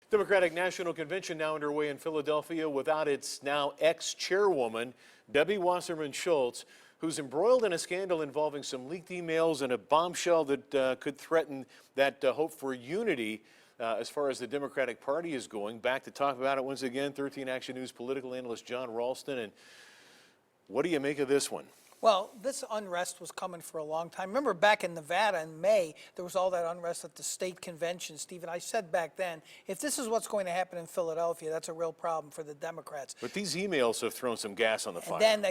Democratic National Convention now underway in Philadelphia without its now ex-chairwoman, Debbie Wasserman Schultz, who's embroiled in a scandal involving some leaked emails and a bombshell that could threaten that hope for unity as far as the Democratic Party is going. Back to talk about it once again, 13 Action News political analyst Jon Ralston. And what do you make of this one? Well, this unrest was coming for a long time. Remember back in Nevada in May, there was all that unrest at the state convention, Stephen. I said back then, if this is what's going to happen in Philadelphia, that's a real problem for the Democrats. But these emails have thrown some gas on the fire. Then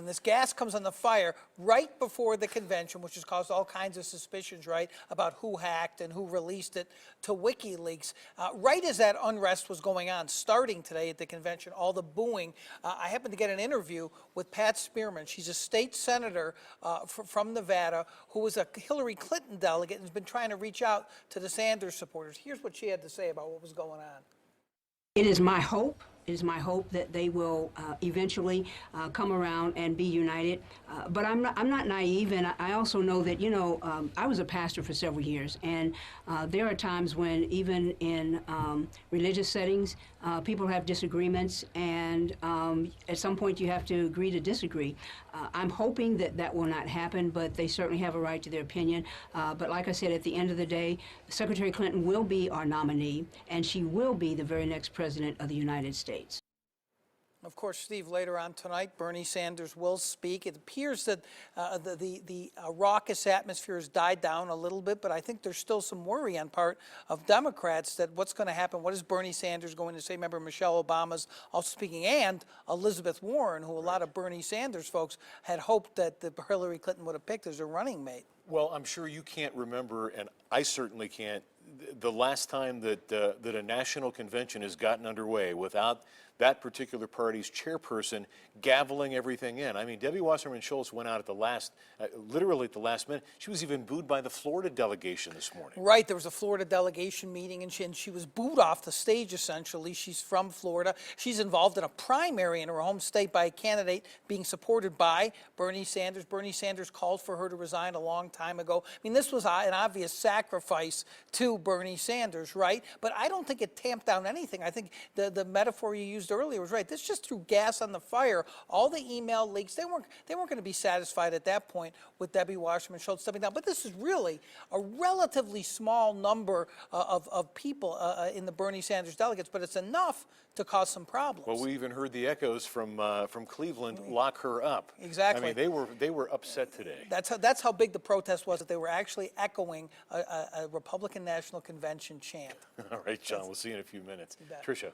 this gas comes on the fire right before the convention, which has caused all kinds of suspicions, right, about who hacked and who released it to WikiLeaks. Right as that unrest was going on, starting today at the convention, all the booing, I happened to get an interview with Pat Spearman. She's a state senator from Nevada who was a Hillary Clinton delegate and has been trying to reach out to the Sanders supporters. Here's what she had to say about what was going on. It is my hope that they will eventually come around and be united. But I'm not naive, and I also know that, you know, I was a pastor for several years, and there are times when even in religious settings, people have disagreements, and at some point you have to agree to disagree. I'm hoping that that will not happen, but they certainly have a right to their opinion. But like I said, at the end of the day, Secretary Clinton will be our nominee, and she will be the very next president of the United States. Of course, Steve, later on tonight, Bernie Sanders will speak. It appears that the raucous atmosphere has died down a little bit, but I think there's still some worry on part of Democrats that what's going to happen, what is Bernie Sanders going to say? Remember, Michelle Obama's also speaking, and Elizabeth Warren, who a lot of Bernie Sanders folks had hoped that Hillary Clinton would have picked as a running mate. Well, I'm sure you can't remember, and I certainly can't, the last time that a national convention has gotten underway without that particular party's chairperson gaveling everything in. I mean, Debbie Wasserman Schultz went out at the last, literally at the last minute. She was even booed by the Florida delegation this morning. Right, there was a Florida delegation meeting, and she was booed off the stage, essentially. She's from Florida. She's involved in a primary in her home state by a candidate being supported by Bernie Sanders. Bernie Sanders called for her to resign a long time ago. I mean, this was an obvious sacrifice to Bernie Sanders, right? But I don't think it tamped down anything. I think the metaphor you used earlier was right. This just threw gas on the fire. All the email leaks, they weren't going to be satisfied at that point with Debbie Wasserman Schultz stepping down. But this is really a relatively small number of people in the Bernie Sanders delegates, but it's enough to cause some problems. Well, we even heard the echoes from Cleveland lock her up. Exactly. I mean, they were upset today. That's how big the protest was, that they were actually echoing a Republican National Convention chant. All right, John, we'll see you in a few minutes. Tricia.